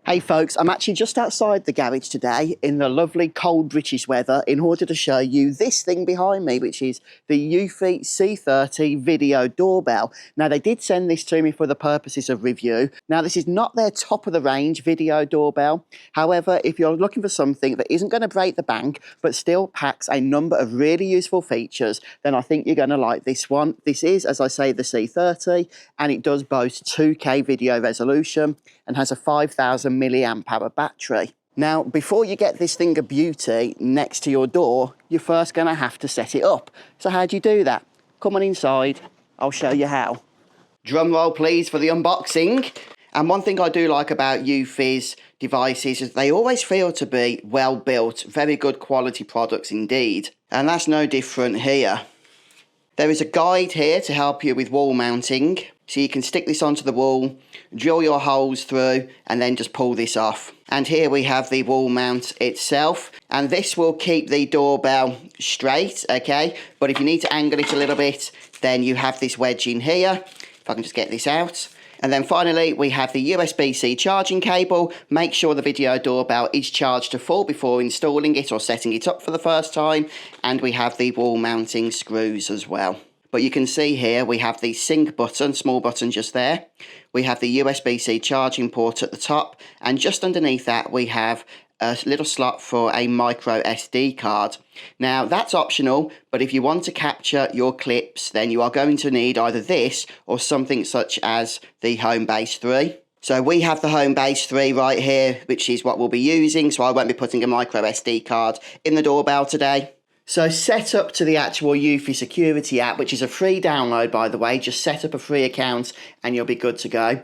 Hey folks, I'm actually just outside the garage today in the lovely cold British weather in order to show you this thing behind me, which is the eufy C30 Video Doorbell. Now they did send this to me for the purposes of review. Now this is not their top of the range video doorbell. However, if you're looking for something that isn't going to break the bank but still packs a number of really useful features, then I think you're going to like this one. This is, as I say, the C30, and it does boast 2K video resolution and has a 5,000 milliamp hour battery. Now, before you get this thing of beauty next to your door, you're first going to have to set it up. So how do you do that? Come on inside, I'll show you how. Drum roll please for the unboxing. And one thing I do like about eufy's devices is they always feel to be well built, very good quality products indeed. And that's no different here. There is a guide here to help you with wall mounting. So you can stick this onto the wall, drill your holes through, and then just pull this off. And here we have the wall mount itself. And this will keep the doorbell straight, okay? But if you need to angle it a little bit, then you have this wedge in here. If I can just get this out. And then finally, we have the USB-C charging cable. Make sure the video doorbell is charged to full before installing it or setting it up for the first time. And we have the wall mounting screws as well. But you can see here we have the sync button, small button just there. We have the USB-C charging port at the top, and just underneath that we have a little slot for a micro SD card. Now that's optional, but if you want to capture your clips, then you are going to need either this or something such as the Homebase 3. So we have the Homebase 3 right here, which is what we'll be using, so I won't be putting a micro SD card in the doorbell today. So set up to the actual eufy security app, which is a free download by the way. Just set up a free account and you'll be good to go.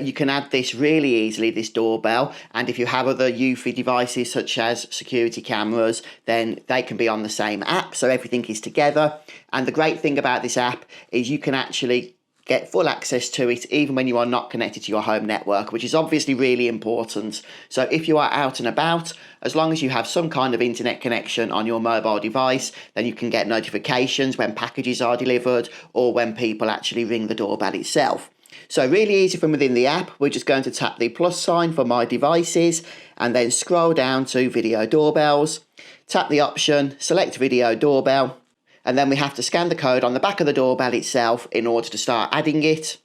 You can add this really easily, this doorbell, and if you have other eufy devices such as security cameras, then they can be on the same app, so everything is together. And the great thing about this app is you can actually get full access to it even when you are not connected to your home network, which is obviously really important. So if you are out and about, as long as you have some kind of internet connection on your mobile device, then you can get notifications when packages are delivered or when people actually ring the doorbell itself. So really easy from within the app. We're just going to tap the plus sign for my devices and then scroll down to video doorbells, tap the option, select video doorbell, and then we have to scan the code on the back of the doorbell itself in order to start adding it.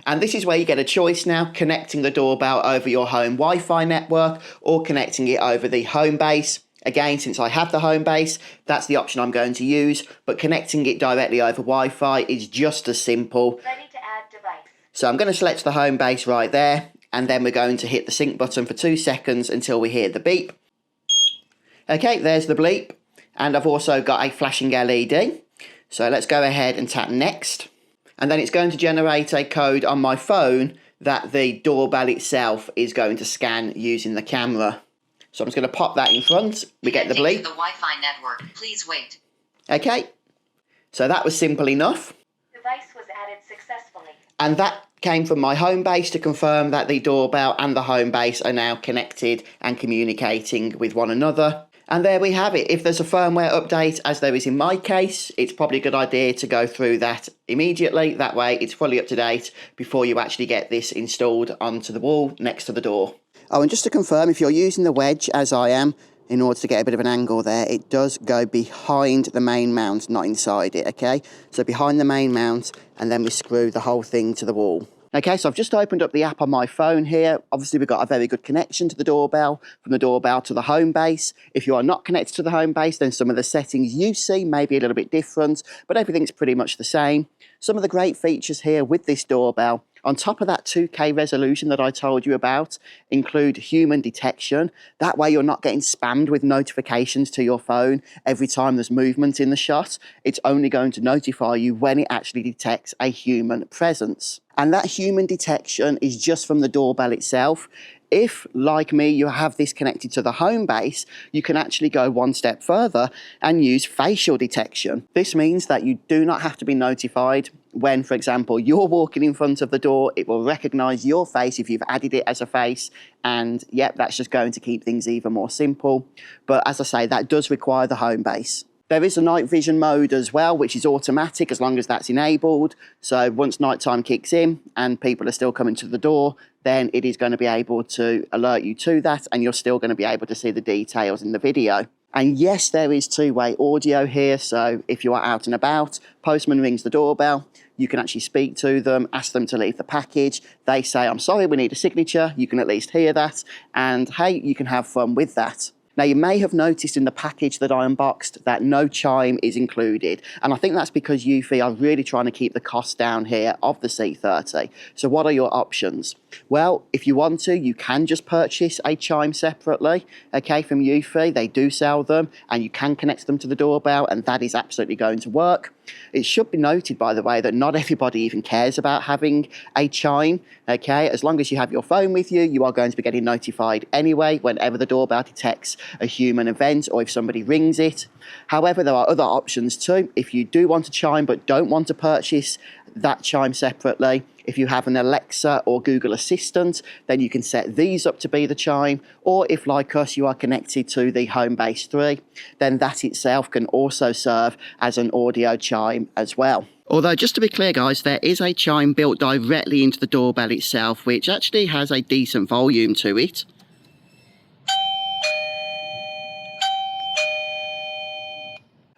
And this is where you get a choice now, connecting the doorbell over your home Wi-Fi network or connecting it over the Homebase. Again, since I have the Homebase, that's the option I'm going to use, but connecting it directly over Wi-Fi is just as simple. Ready to add device. So I'm going to select the Homebase right there, and then we're going to hit the sync button for 2 seconds until we hear the beep. Okay, there's the bleep. And I've also got a flashing LED. So let's go ahead and tap next. And then it's going to generate a code on my phone that the doorbell itself is going to scan using the camera. So I'm just going to pop that in front. We get the bleep. The Wi-Fi network. Please wait. Okay. So that was simple enough. Device was added successfully. And that came from my Homebase to confirm that the doorbell and the Homebase are now connected and communicating with one another. And there we have it. If there's a firmware update, as there is in my case, it's probably a good idea to go through that immediately. That way it's fully up to date before you actually get this installed onto the wall next to the door. Oh, and just to confirm, if you're using the wedge, as I am, in order to get a bit of an angle there, it does go behind the main mount, not inside it, okay? So behind the main mount, and then we screw the whole thing to the wall. Okay, so I've just opened up the app on my phone here. Obviously, we've got a very good connection to the doorbell, from the doorbell to the Homebase. If you are not connected to the Homebase, then some of the settings you see may be a little bit different, but everything's pretty much the same. Some of the great features here with this doorbell, on top of that 2K resolution that I told you about, include human detection. That way you're not getting spammed with notifications to your phone every time there's movement in the shot. It's only going to notify you when it actually detects a human presence. And that human detection is just from the doorbell itself. If, like me, you have this connected to the Homebase, you can actually go one step further and use facial detection. This means that you do not have to be notified when, for example, you're walking in front of the door. It will recognize your face if you've added it as a face, and yep, that's just going to keep things even more simple. But as I say, that does require the Homebase. There is a night vision mode as well, which is automatic as long as that's enabled. So once nighttime kicks in and people are still coming to the door, then it is going to be able to alert you to that, and you're still going to be able to see the details in the video. And yes, there is two-way audio here, so if you are out and about, postman rings the doorbell, you can actually speak to them, ask them to leave the package. They say, I'm sorry, we need a signature. You can at least hear that, and hey, you can have fun with that. Now, you may have noticed in the package that I unboxed that no chime is included, and I think that's because eufy are really trying to keep the cost down here of the C30. So what are your options? Well, if you want to, you can just purchase a chime separately, okay, from eufy. They do sell them, and you can connect them to the doorbell, and that is absolutely going to work. It should be noted, by the way, that not everybody even cares about having a chime, okay? As long as you have your phone with you, you are going to be getting notified anyway whenever the doorbell detects a human event or if somebody rings it. However, there are other options too. If you do want a chime but don't want to purchase that chime separately, if you have an Alexa or Google Assistant, then you can set these up to be the chime, or if, like us, you are connected to the Homebase 3, then that itself can also serve as an audio chime as well. Although, just to be clear, guys, there is a chime built directly into the doorbell itself, which actually has a decent volume to it.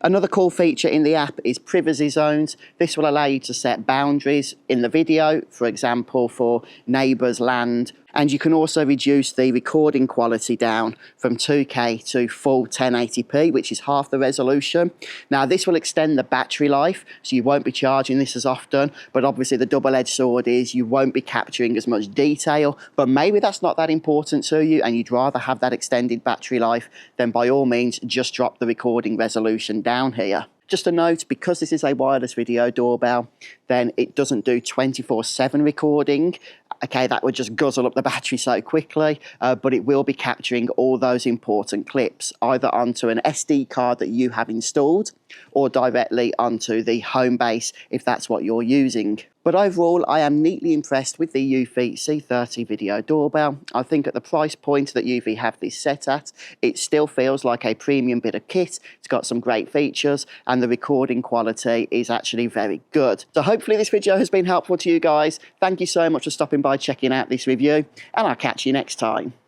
Another cool feature in the app is privacy zones. This will allow you to set boundaries in the video, for example, for neighbours' land. And you can also reduce the recording quality down from 2K to full 1080p, which is half the resolution. Now, this will extend the battery life, so you won't be charging this as often, but obviously the double-edged sword is you won't be capturing as much detail, but maybe that's not that important to you and you'd rather have that extended battery life, then by all means, just drop the recording resolution down here. Just a note, because this is a wireless video doorbell, then it doesn't do 24/7 recording. Okay, that would just guzzle up the battery so quickly, but it will be capturing all those important clips, either onto an SD card that you have installed or directly onto the Homebase if that's what you're using. But overall, I am neatly impressed with the eufy C30 Video Doorbell. I think at the price point that eufy have this set at, it still feels like a premium bit of kit. It's got some great features and the recording quality is actually very good. So hopefully this video has been helpful to you guys. Thank you so much for stopping by checking out this review, and I'll catch you next time.